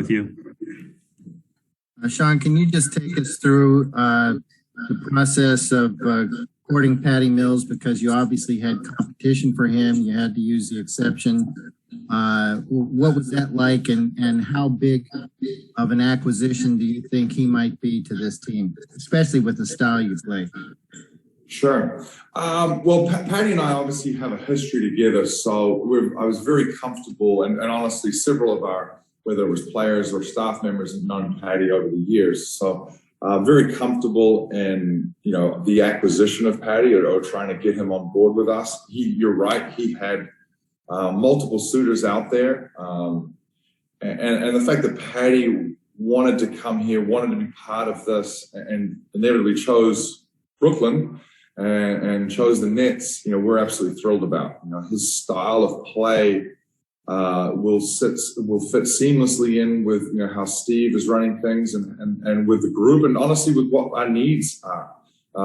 with you. Sean, can you just take us through the process of courting Patty Mills, because you obviously had competition for him. You had to use the exception. What was that like, and how big of an acquisition do you think he might be to this team, especially with the style you play? Sure. Well, Patty and I obviously have a history together, so I was very comfortable, and honestly, several of our, whether it was players or staff members, have known Patty over the years. So very comfortable in, the acquisition of Patty or trying to get him on board with us. You're right, he had multiple suitors out there. And the fact that Patty wanted to come here, wanted to be part of this, and inevitably chose Brooklyn and chose the Nets, we're absolutely thrilled about. His style of play will fit seamlessly in with how Steve is running things and with the group, and honestly with what our needs are,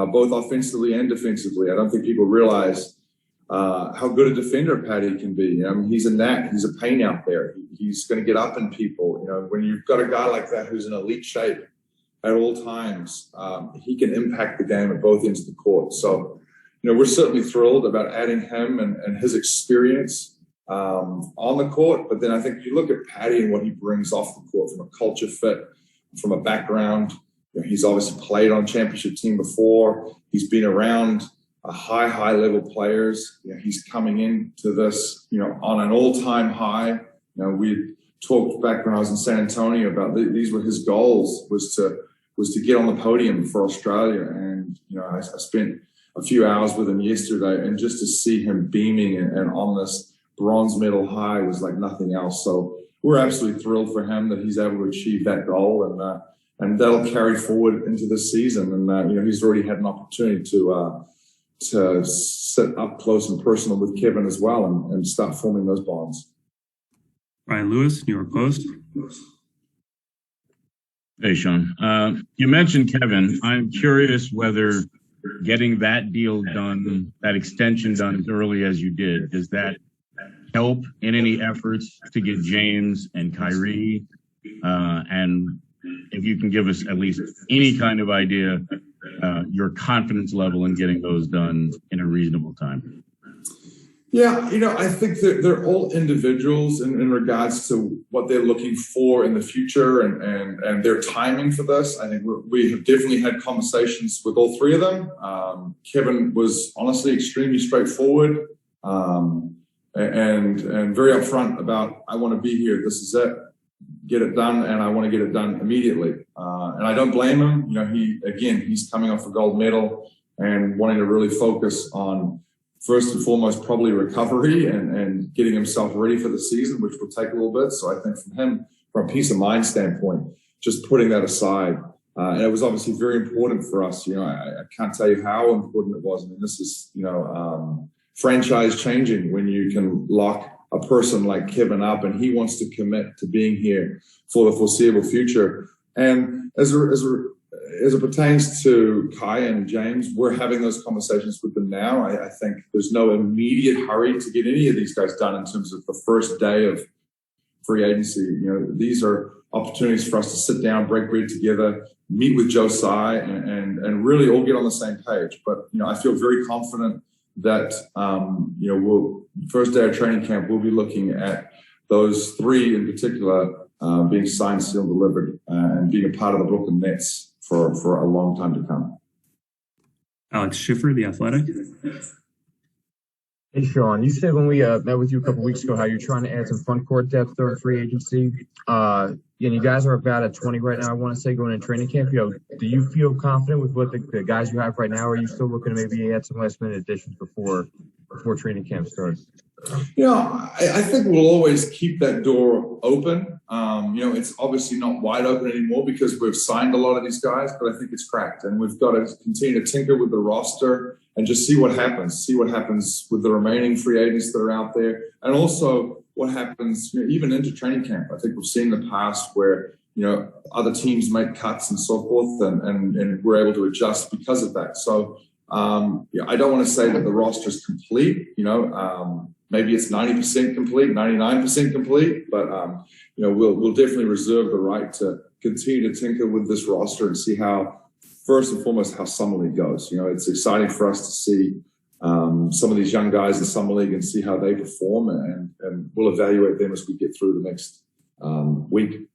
both offensively and defensively. I don't think people realize how good a defender Patty can be. He's a knack. He's a pain out there. He's going to get up in people. When you've got a guy like that who's in elite shape at all times, he can impact the game at both ends of the court. So, we're certainly thrilled about adding him and his experience on the court. But then I think if you look at Patty and what he brings off the court from a culture fit, from a background, he's obviously played on a championship team before. He's been around high level players. He's coming into this, on an all-time high. We talked back when I was in San Antonio about these were his goals, was to get on the podium for Australia. And, I spent a few hours with him yesterday, and just to see him beaming and on this bronze medal high was like nothing else. So we're absolutely thrilled for him that he's able to achieve that goal, and that'll carry forward into this season. And he's already had an opportunity to sit up close and personal with Kevin as well, and start forming those bonds. Ryan Lewis, New York Post. Hey, Sean. You mentioned Kevin. I'm curious whether getting that deal done, that extension done as early as you did, does that help in any efforts to get James and Kyrie? And if you can give us at least any kind of idea, your confidence level in getting those done in a reasonable time. Yeah, I think that they're all individuals in regards to what they're looking for in the future and their timing for this. I think we have definitely had conversations with all three of them. Kevin was honestly extremely straightforward and very upfront about, I want to be here. This is it. Get it done, and I want to get it done immediately. And I don't blame him. He's coming off a gold medal and wanting to really focus on, first and foremost, probably recovery and getting himself ready for the season, which will take a little bit. So I think from him, from a peace of mind standpoint, just putting that aside. And it was obviously very important for us. I can't tell you how important it was. I mean, this is, franchise changing when you can lock a person like Kevin up and he wants to commit to being here for the foreseeable future. And as it pertains to Kai and James, we're having those conversations with them now. I think there's no immediate hurry to get any of these guys done in terms of the first day of free agency. These are opportunities for us to sit down, break bread together, meet with Joe Tsai, and really all get on the same page. But, I feel very confident that, first day of training camp, we'll be looking at those three in particular being signed, sealed, delivered, and being a part of the Brooklyn Nets for a long time to come. Alex Schiffer, The Athletic. Hey, Sean, you said when we met with you a couple weeks ago how you're trying to add some front court depth during free agency. You guys are about at 20 right now, I want to say, going in training camp. Do you feel confident with what the guys you have right now, or are you still looking to maybe add some last-minute additions before training camp starts? I think we'll always keep that door open. It's obviously not wide open anymore because we've signed a lot of these guys, but I think it's cracked, and we've got to continue to tinker with the roster and just see what happens with the remaining free agents that are out there, and also what happens even into training camp. I think we've seen in the past where other teams make cuts and so forth, and we're able to adjust because of that. So I don't want to say that the roster is complete, maybe it's 90% complete, 99% complete, but we'll definitely reserve the right to continue to tinker with this roster and see how, first and foremost, how Summer League goes. It's exciting for us to see some of these young guys in Summer League and see how they perform, and we'll evaluate them as we get through the next week.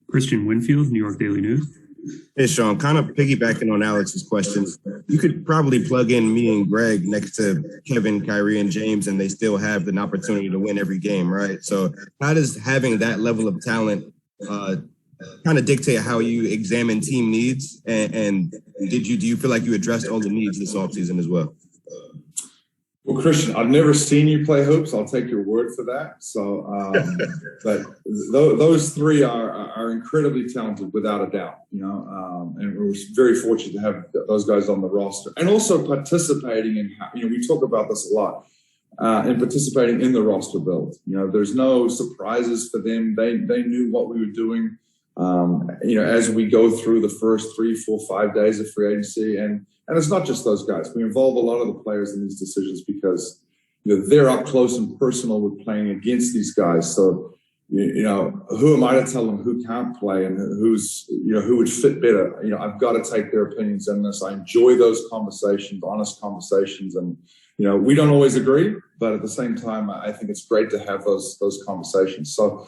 Christian Winfield, New York Daily News. Hey, Sean, kind of piggybacking on Alex's questions, you could probably plug in me and Greg next to Kevin, Kyrie, and James, and they still have an opportunity to win every game, right? So how does having that level of talent kind of dictate how you examine team needs? And do you feel like you addressed all the needs this offseason as well? Well, Christian, I've never seen you play hoops. I'll take your word for that. So, but those three are incredibly talented, without a doubt. And we're very fortunate to have those guys on the roster, and also participating in. We talk about this a lot, in participating in the roster build. There's no surprises for them. They knew what we were doing. As we go through the first 3, 4, 5 days of free agency, and it's not just those guys. We involve a lot of the players in these decisions because they're up close and personal with playing against these guys. So who am I to tell them who can't play and who would fit better? I've got to take their opinions on this. I enjoy those conversations, honest conversations, and we don't always agree, but at the same time, I think it's great to have those conversations. So.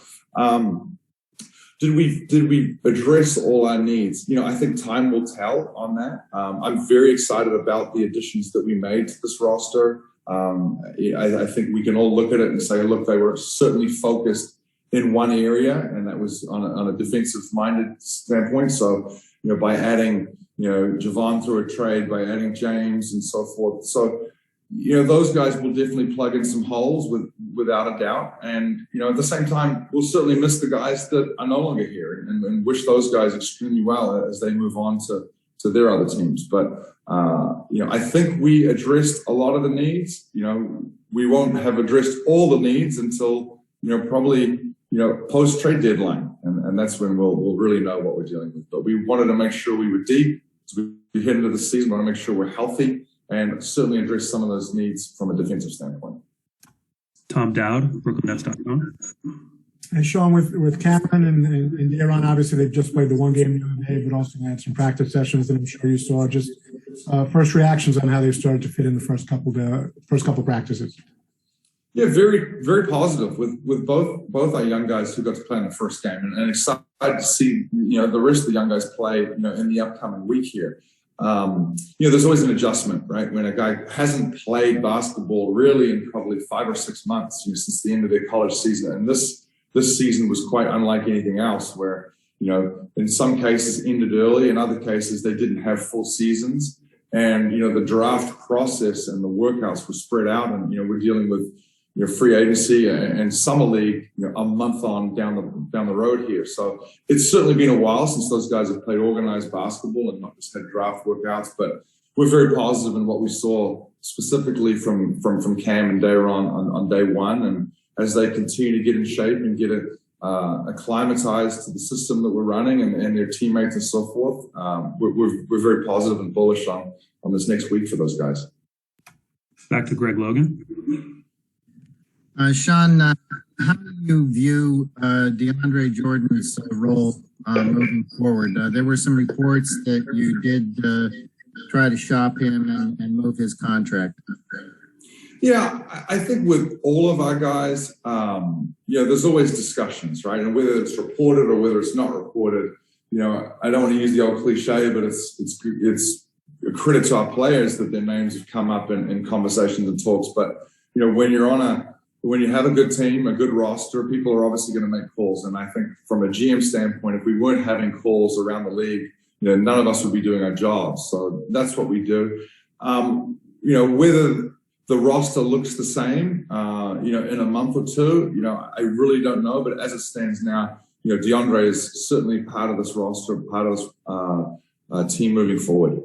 Did we address all our needs? I think time will tell on that. I'm very excited about the additions that we made to this roster. I think we can all look at it and say, look, they were certainly focused in one area, and that was on a defensive-minded standpoint. So, by adding, Javon through a trade, by adding James and so forth. So, those guys will definitely plug in some holes without a doubt. And, at the same time, we'll certainly miss the guys that are no longer here and wish those guys extremely well as they move on to their other teams. But, I think we addressed a lot of the needs. We won't have addressed all the needs until, probably, post-trade deadline. And that's when we'll really know what we're dealing with. But we wanted to make sure we were deep as we head into the season. We want to make sure we're healthy, and certainly address some of those needs from a defensive standpoint. Tom Dowd, BrooklynNets.com. And Sean, with Cameron and De'Aaron, obviously they've just played the one game the other day, but also had some practice sessions that I'm sure you saw. Just first reactions on how they started to fit in the first couple practices. Yeah, very, very positive with both our young guys who got to play in the first game, and excited to see the rest of the young guys play in the upcoming week here. There's always an adjustment, right? When a guy hasn't played basketball really in probably 5 or 6 months, since the end of their college season. And this season was quite unlike anything else where, in some cases ended early, in other cases they didn't have full seasons. And, the draft process and the workouts were spread out, and, we're dealing with, free agency and summer league, a month on down the road here. So it's certainly been a while since those guys have played organized basketball and not just had draft workouts. But we're very positive in what we saw specifically from Cam and De'Aaron on day one, and as they continue to get in shape and get acclimatized to the system that we're running and their teammates and so forth, we're very positive and bullish on this next week for those guys. Back to Greg Logan. Sean, how do you view DeAndre Jordan's role moving forward? There were some reports that you did try to shop him and move his contract. Yeah, I think with all of our guys, there's always discussions, right? And whether it's reported or whether it's not reported, I don't want to use the old cliche, but it's a credit to our players that their names have come up in conversations and talks. But, when you have a good team, a good roster, people are obviously going to make calls. And I think from a GM standpoint, if we weren't having calls around the league, none of us would be doing our jobs. So that's what we do. Whether the roster looks the same, in a month or two, I really don't know. But as it stands now, DeAndre is certainly part of this roster, part of this team moving forward.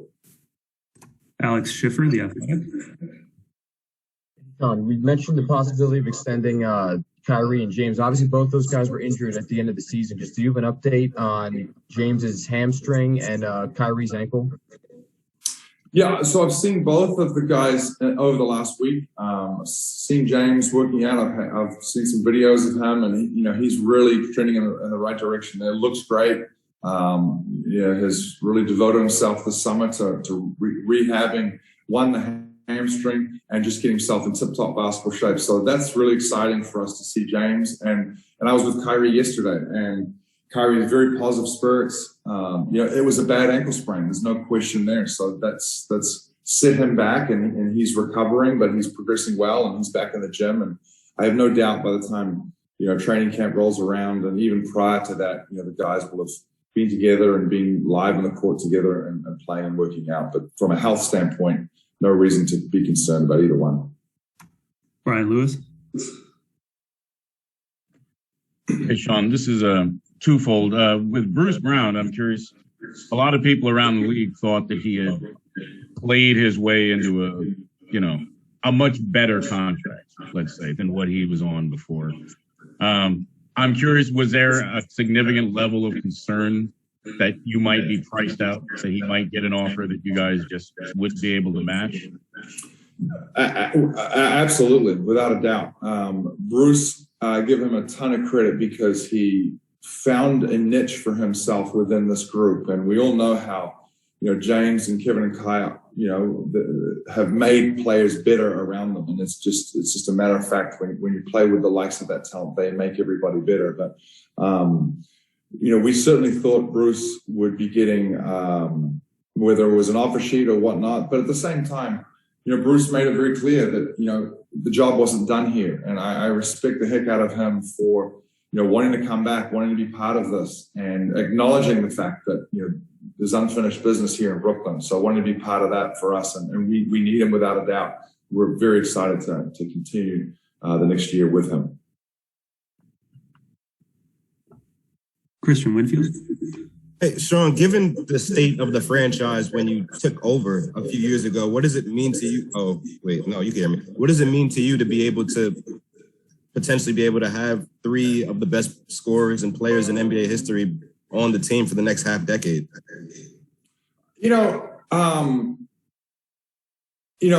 Alex Schiffer, The Athletic. We mentioned the possibility of extending Kyrie and James. Obviously, both those guys were injured at the end of the season. Just do you have an update on James's hamstring and Kyrie's ankle? Yeah, so I've seen both of the guys over the last week. Seen James working out. I've seen some videos of him, and he's really trending in the right direction. It looks great. Has really devoted himself this summer to rehabbing the hamstring and just getting himself in tip-top basketball shape. So that's really exciting for us to see James. And I was with Kyrie yesterday, and Kyrie has very positive spirits. It was a bad ankle sprain. There's no question there. So that's set him back, and he's recovering, but he's progressing well, and he's back in the gym. And I have no doubt by the time, training camp rolls around, and even prior to that, the guys will have been together and being live on the court together and playing and working out. But from a health standpoint, no reason to be concerned about either one. Brian Lewis. Hey, Sean, this is twofold. With Bruce Brown, I'm curious. A lot of people around the league thought that he had played his way into a much better contract, let's say, than what he was on before. I'm curious, was there a significant level of concern that you might be priced out, that he might get an offer that you guys just wouldn't be able to match? Absolutely, without a doubt. Bruce, I give him a ton of credit because he found a niche for himself within this group. And we all know how, James and Kevin and Kai, have made players better around them. And it's just a matter of fact, when you play with the likes of that talent, they make everybody better. But, we certainly thought Bruce would be getting, whether it was an offer sheet or whatnot. But at the same time, Bruce made it very clear that, the job wasn't done here. And I respect the heck out of him for, wanting to come back, wanting to be part of this, and acknowledging the fact that, there's unfinished business here in Brooklyn. So wanting to be part of that for us. And we need him without a doubt. We're very excited to continue the next year with him. Christian Winfield. Hey, Sean, given the state of the franchise when you took over a few years ago, what does it mean to you? Oh, wait, no, you can hear me. What does it mean to you to be able to potentially be able to have three of the best scorers and players in NBA history on the team for the next half decade?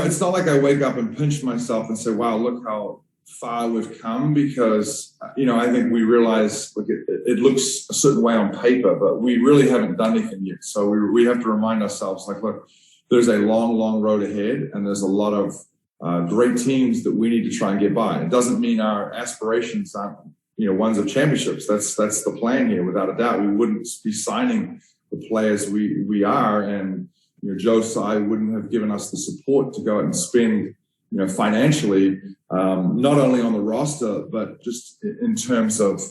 It's not like I wake up and pinch myself and say, wow, look how far we've come, because, I think we realize, look, it looks a certain way on paper, but we really haven't done anything yet. So we have to remind ourselves, like, look, there's a long, long road ahead, and there's a lot of great teams that we need to try and get by. It doesn't mean our aspirations aren't, ones of championships. That's the plan here, without a doubt. We wouldn't be signing the players we are, and Joe Tsai wouldn't have given us the support to go out and spend, financially, not only on the roster, but just in terms of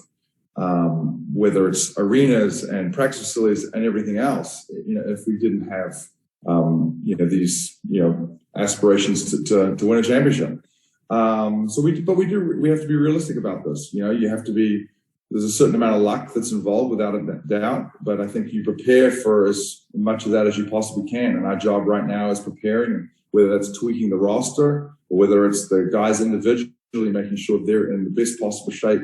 whether it's arenas and practice facilities and everything else. If we didn't have these aspirations to win a championship. We have to be realistic about this. There's a certain amount of luck that's involved, without a doubt, but I think you prepare for as much of that as you possibly can. And our job right now is preparing, whether that's tweaking the roster or whether it's the guys individually making sure they're in the best possible shape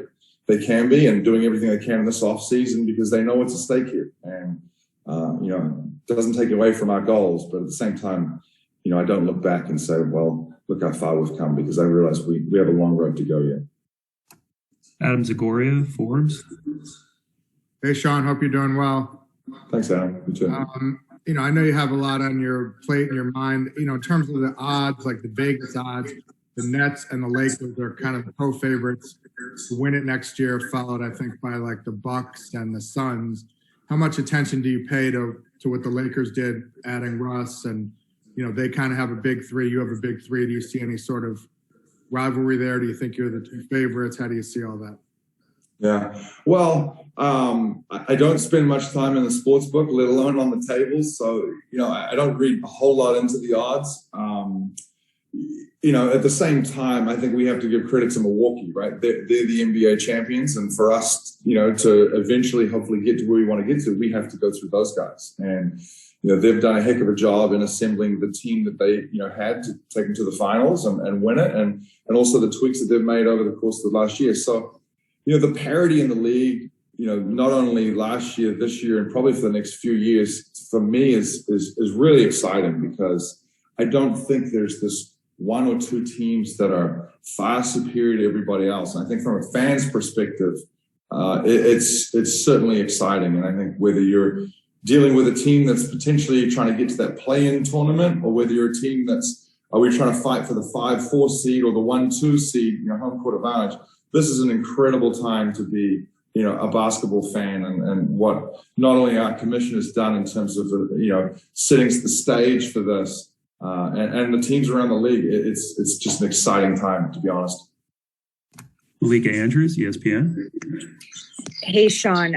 they can be, and doing everything they can in this off season, because they know what's at stake here. And, it doesn't take away from our goals, but at the same time, I don't look back and say, well, look how far we've come, because I realize we have a long road to go yet. Adam Zagoria, Forbes. Hey, Sean, hope you're doing well. Thanks, Adam. You too. I know you have a lot on your plate in your mind. In terms of the odds, like the Vegas odds, the Nets and the Lakers are kind of the co-favorites to win it next year, followed, I think, by like the Bucks and the Suns. How much attention do you pay to what the Lakers did, adding Russ, and they kind of have a big three, you have a big three. Do you see any sort of rivalry there? Do you think you're the two favorites? How do you see all that? Yeah, well, I don't spend much time in the sports book, let alone on the tables. So, I don't read a whole lot into the odds. At the same time, I think we have to give credit to Milwaukee, right? They're the NBA champions. And for us, to eventually hopefully get to where we want to get to, we have to go through those guys. And, they've done a heck of a job in assembling the team that they, had to take them to the finals and win it. And also the tweaks that they've made over the course of the last year. So, the parity in the league, not only last year, this year, and probably for the next few years, for me is really exciting, because I don't think there's this one or two teams that are far superior to everybody else. And I think from a fan's perspective, it's certainly exciting. And I think whether you're dealing with a team that's potentially trying to get to that play-in tournament, or whether you're a team are we trying to fight for the 5-4 seed or the 1-2 seed, home court advantage, this is an incredible time to be, a basketball fan, and what not only our commission has done in terms of, setting the stage for this, and the teams around the league. It's just an exciting time, to be honest. Malika Andrews, ESPN. Hey, Sean,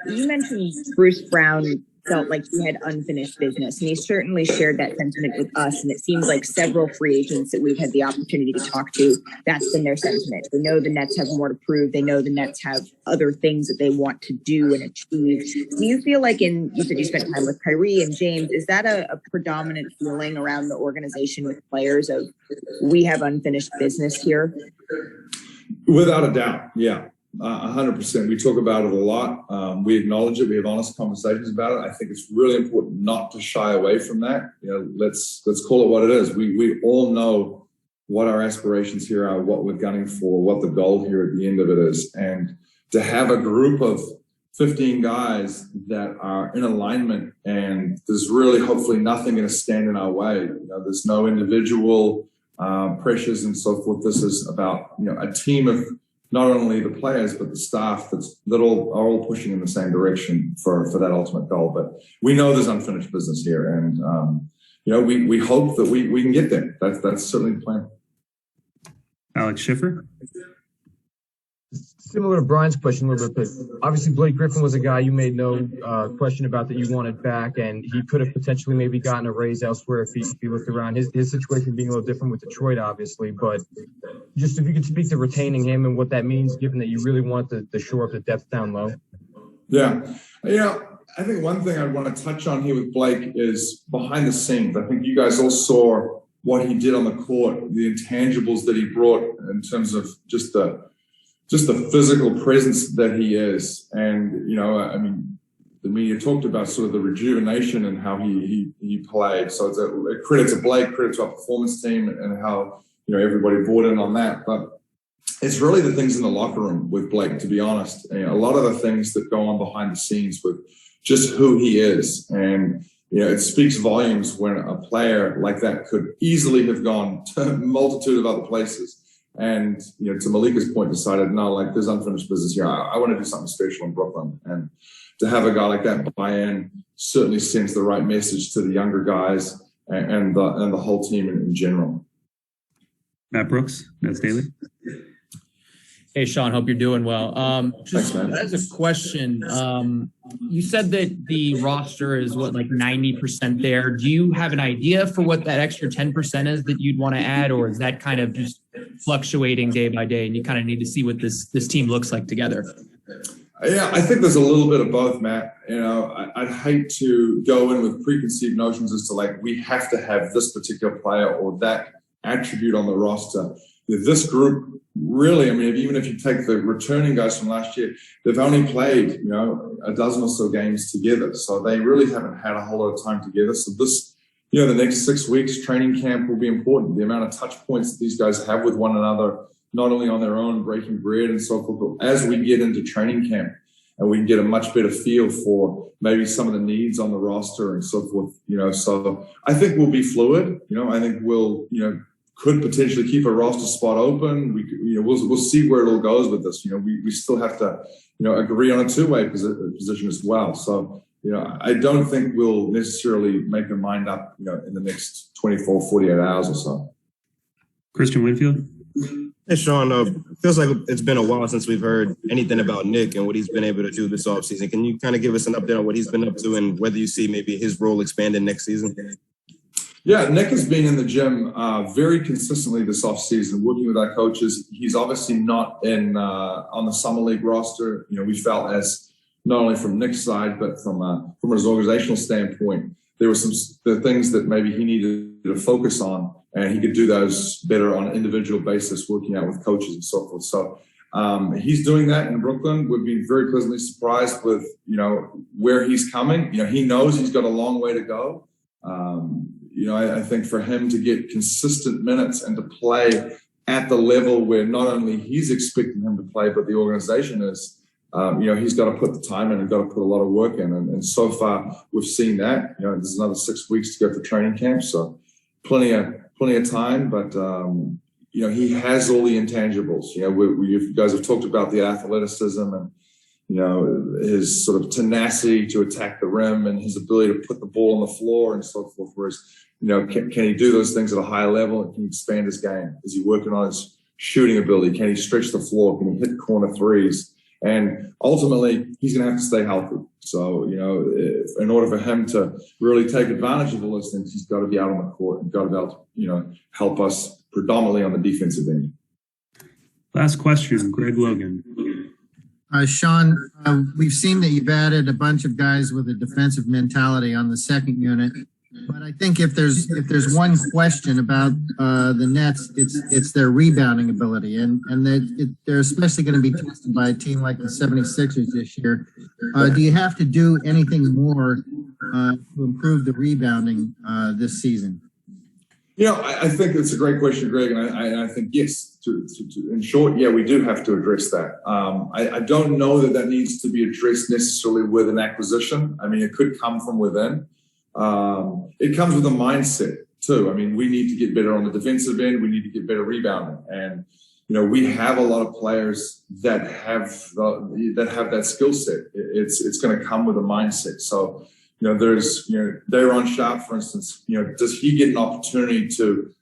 you mentioned Bruce Brown felt like he had unfinished business, and he certainly shared that sentiment with us. And it seems like several free agents that we've had the opportunity to talk to, that's been their sentiment. They know the Nets have more to prove. They know the Nets have other things that they want to do and achieve. Do you feel like you said you spent time with Kyrie and James, is that a predominant feeling around the organization with players of, we have unfinished business here? Without a doubt, yeah. 100%. We talk about it a lot. We acknowledge it. We have honest conversations about it. I think it's really important not to shy away from that. Let's call it what it is. We all know what our aspirations here are, what we're gunning for, what the goal here at the end of it is. And to have a group of 15 guys that are in alignment, and there's really hopefully nothing going to stand in our way. There's no individual pressures and so forth. This is about, a team of not only the players, but the staff that are all pushing in the same direction for that ultimate goal. But we know there's unfinished business here, and we hope that we can get there. That's certainly the plan. Alex Schiffer. Similar to Brian's question a little bit, but obviously Blake Griffin was a guy you made no question about that you wanted back, and he could have potentially maybe gotten a raise elsewhere if he looked around. His situation being a little different with Detroit, obviously, but just if you could speak to retaining him and what that means, given that you really want to shore up the depth down low. Yeah. I think one thing I'd want to touch on here with Blake is behind the scenes. I think you guys all saw what he did on the court, the intangibles that he brought in terms of just the physical presence that he is. And, the media talked about sort of the rejuvenation and how he played. So it's a credit to Blake, credit to our performance team, and how, everybody bought in on that. But it's really the things in the locker room with Blake, to be honest. A lot of the things that go on behind the scenes with just who he is. And, it speaks volumes when a player like that could easily have gone to a multitude of other places. And, to Malika's point, decided, no, there's unfinished business here. I want to do something special in Brooklyn. And to have a guy like that buy in certainly sends the right message to the younger guys and the whole team in general. Matt Brooks, Nets Daily. Hey, Sean, hope you're doing well. Just Thanks, man. as a question, you said that the roster is 90% there. Do you have an idea for what that extra 10% is that you'd want to add, or is that kind of just fluctuating day by day and you kind of need to see what this team looks like together? Yeah, I think there's a little bit of both, Matt. I'd hate to go in with preconceived notions as to we have to have this particular player or that attribute on the roster. This group really, even if you take the returning guys from last year, they've only played, a dozen or so games together. So they really haven't had a whole lot of time together. So this, the next 6 weeks training camp will be important. The amount of touch points that these guys have with one another, not only on their own, breaking bread and so forth, but as we get into training camp and we can get a much better feel for maybe some of the needs on the roster and so forth, so I think we'll be fluid. I think we'll, could potentially keep a roster spot open. We'll see where it all goes with this. We still have to, agree on a two-way position as well. So, I don't think we'll necessarily make our mind up, in the next 24, 48 hours or so. Christian Winfield. Hey, Sean, feels like it's been a while since we've heard anything about Nick and what he's been able to do this offseason. Can you kind of give us an update on what he's been up to and whether you see maybe his role expanding next season? Yeah, Nick has been in the gym very consistently this offseason, working with our coaches. He's obviously not on the summer league roster. We felt as not only from Nick's side, but from his organizational standpoint, there were the things that maybe he needed to focus on, and he could do those better on an individual basis, working out with coaches and so forth. So He's doing that in Brooklyn. We've been very pleasantly surprised with, where he's coming. He knows he's got a long way to go. I think for him to get consistent minutes and to play at the level where not only he's expecting him to play, but the organization is, he's got to put the time in and got to put a lot of work in. And so far we've seen that. There's another 6 weeks to go for training camp, so plenty of time. But he has all the intangibles. You guys have talked about the athleticism and his sort of tenacity to attack the rim and his ability to put the ball on the floor and so forth. Whereas, can he do those things at a high level and can he expand his game? Is he working on his shooting ability? Can he stretch the floor? Can he hit corner threes? And ultimately, he's going to have to stay healthy. So, in order for him to really take advantage of all those things, he's got to be out on the court and got to be able to, help us predominantly on the defensive end. Last question, Greg Logan. Sean, we've seen that you've added a bunch of guys with a defensive mentality on the second unit, but I think if there's one question about the Nets, it's their rebounding ability, and they're especially going to be tested by a team like the 76ers this year. Do you have to do anything more to improve the rebounding this season? I think it's a great question, Greg, and I think yes. In short, yeah, we do have to address that. I don't know that needs to be addressed necessarily with an acquisition. I mean, it could come from within. It comes with a mindset too. I mean, we need to get better on the defensive end. We need to get better rebounding, and we have a lot of players that have that skill set. It's going to come with a mindset. So. There's, Daron Sharp, for instance, does he get an opportunity to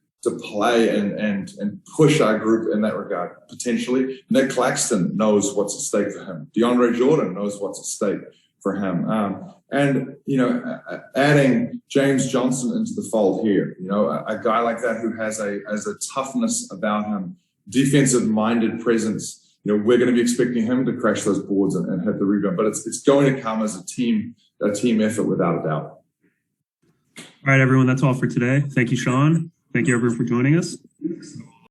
play and push our group in that regard? Potentially. Nick Claxton knows what's at stake for him. DeAndre Jordan knows what's at stake for him. Adding James Johnson into the fold here, a guy like that who has a toughness about him, defensive-minded presence, we're going to be expecting him to crash those boards and hit the rebound. But it's going to come as a team effort without a doubt. All right, everyone, that's all for today. Thank you, Sean. Thank you, everyone, for joining us.